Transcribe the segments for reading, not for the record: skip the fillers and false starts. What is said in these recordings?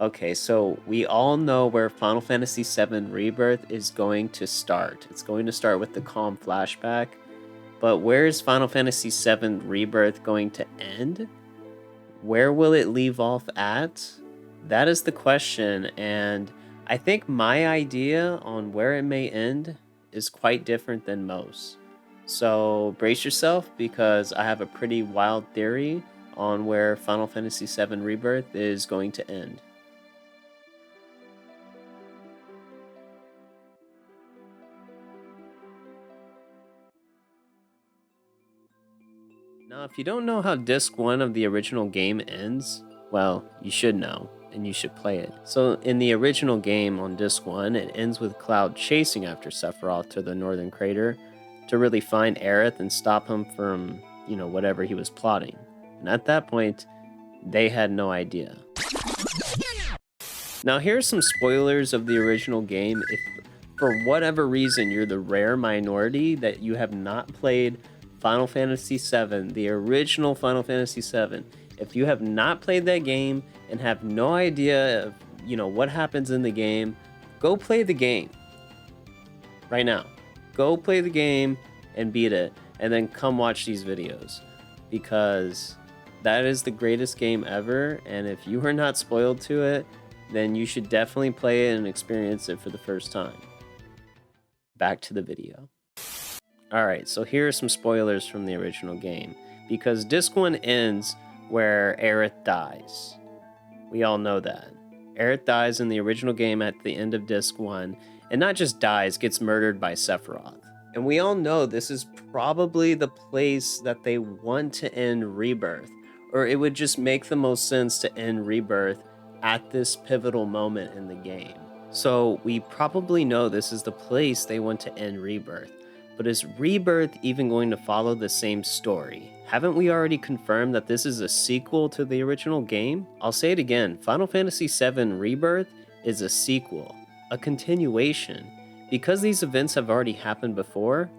Okay, so we all know where Final Fantasy VII Rebirth is going to start. It's going to start with the calm flashback. But where is Final Fantasy VII Rebirth going to end? Where will it leave off at? That is the question, and I think my idea on where it may end is quite different than most. So brace yourself because I have a pretty wild theory on where Final Fantasy VII Rebirth is going to end. Now, if you don't know how Disc 1 of the original game ends, well, you should know, and you should play it. So, in the original game on Disc 1, it ends with Cloud chasing after Sephiroth to the Northern Crater to really find Aerith and stop him from, whatever he was plotting. And at that point, they had no idea. Now, here's some spoilers of the original game. If for whatever reason you're the rare minority that you have not played Final Fantasy VII, the original Final Fantasy VII. If you have not played that game and have no idea of, what happens in the game, go play the game right now. Go play the game and beat it, and then come watch these videos because that is the greatest game ever. And if you are not spoiled to it, then you should definitely play it and experience it for the first time. Back to the video. Alright, so here are some spoilers from the original game, because Disc 1 ends where Aerith dies. We all know that. Aerith dies in the original game at the end of Disc 1, and not just dies, gets murdered by Sephiroth. And we all know this is probably the place that they want to end Rebirth, or it would just make the most sense to end Rebirth at this pivotal moment in the game. So we probably know this is the place they want to end Rebirth. But is Rebirth even going to follow the same story? Haven't we already confirmed that this is a sequel to the original game? I'll say it again, Final Fantasy VII Rebirth is a sequel, a continuation. Because these events have already happened before,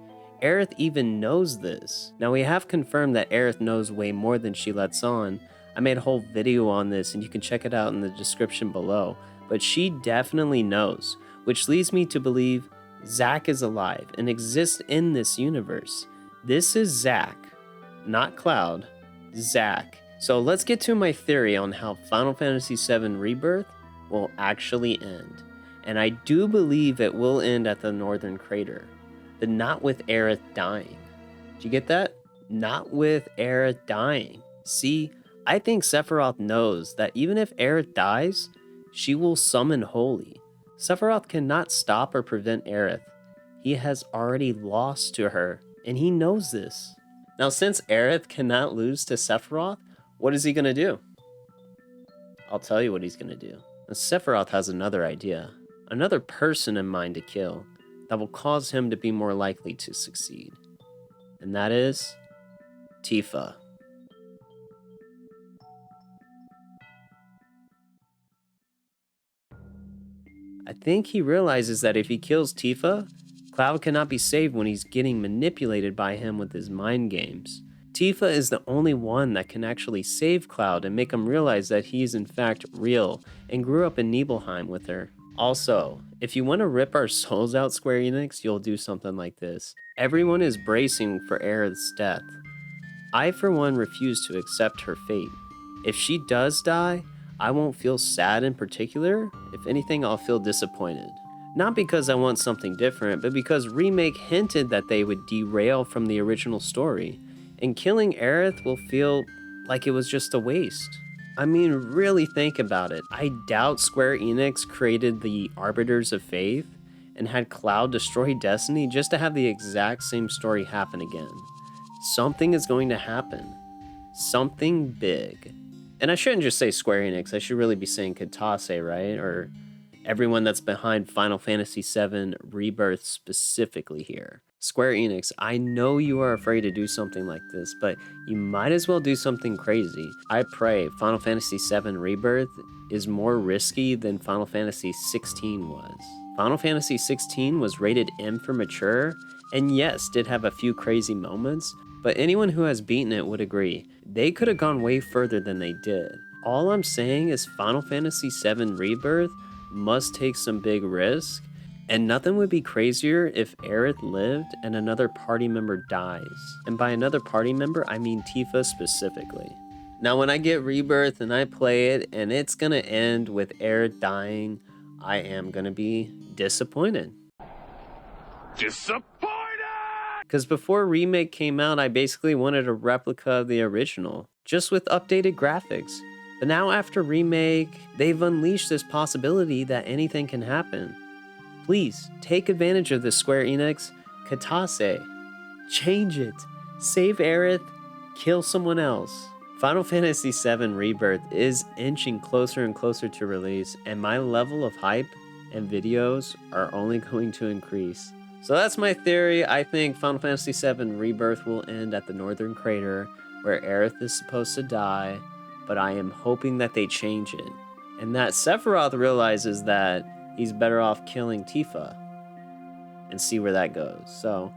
Aerith even knows this. Now we have confirmed that Aerith knows way more than she lets on. I made a whole video on this and you can check it out in the description below. But she definitely knows, which leads me to believe Zack is alive and exists in this universe. This is Zack, not Cloud, Zack. So let's get to my theory on how Final Fantasy VII Rebirth will actually end. And I do believe it will end at the Northern Crater, but not with Aerith dying. Did you get that? Not with Aerith dying. See, I think Sephiroth knows that even if Aerith dies, she will summon Holy. Sephiroth cannot stop or prevent Aerith. He has already lost to her, and he knows this. Now, since Aerith cannot lose to Sephiroth, what is he going to do? I'll tell you what he's going to do. And Sephiroth has another idea, another person in mind to kill that will cause him to be more likely to succeed. And that is Tifa. I think he realizes that if he kills Tifa, Cloud cannot be saved when he's getting manipulated by him with his mind games. Tifa is the only one that can actually save Cloud and make him realize that he is in fact real and grew up in Nibelheim with her. Also, if you want to rip our souls out, Square Enix, you'll do something like this. Everyone is bracing for Aerith's death. I, for one, refuse to accept her fate. If she does die, I won't feel sad in particular. If anything, I'll feel disappointed. Not because I want something different, but because Remake hinted that they would derail from the original story, and killing Aerith will feel like it was just a waste. I mean, really think about it. I doubt Square Enix created the Arbiters of Faith and had Cloud destroy Destiny just to have the exact same story happen again. Something is going to happen. Something big. And I shouldn't just say Square Enix, I should really be saying Katase, right? Or everyone that's behind Final Fantasy VII Rebirth specifically here. Square Enix, I know you are afraid to do something like this, but you might as well do something crazy. I pray Final Fantasy VII Rebirth is more risky than Final Fantasy XVI was. Final Fantasy XVI was rated M for mature, and yes, did have a few crazy moments, but anyone who has beaten it would agree, they could have gone way further than they did. All I'm saying is Final Fantasy VII Rebirth must take some big risk, and nothing would be crazier if Aerith lived and another party member dies. And by another party member, I mean Tifa specifically. Now, when I get Rebirth and I play it and it's gonna end with Aerith dying, I am gonna be disappointed. Disappointed! Because before Remake came out, I basically wanted a replica of the original, just with updated graphics. But now after Remake, they've unleashed this possibility that anything can happen. Please, take advantage of this Square Enix Katase. Change it. Save Aerith, kill someone else. Final Fantasy VII Rebirth is inching closer and closer to release, and my level of hype and videos are only going to increase. So that's my theory. I think Final Fantasy VII Rebirth will end at the Northern Crater, where Aerith is supposed to die, but I am hoping that they change it, and that Sephiroth realizes that he's better off killing Tifa, and see where that goes. So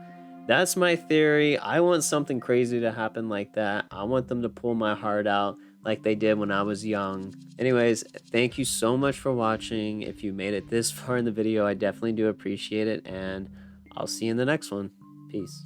that's my theory. I want something crazy to happen like that. I want them to pull my heart out like they did when I was young. Anyways, thank you so much for watching. If you made it this far in the video, I definitely do appreciate it, and I'll see you in the next one. Peace.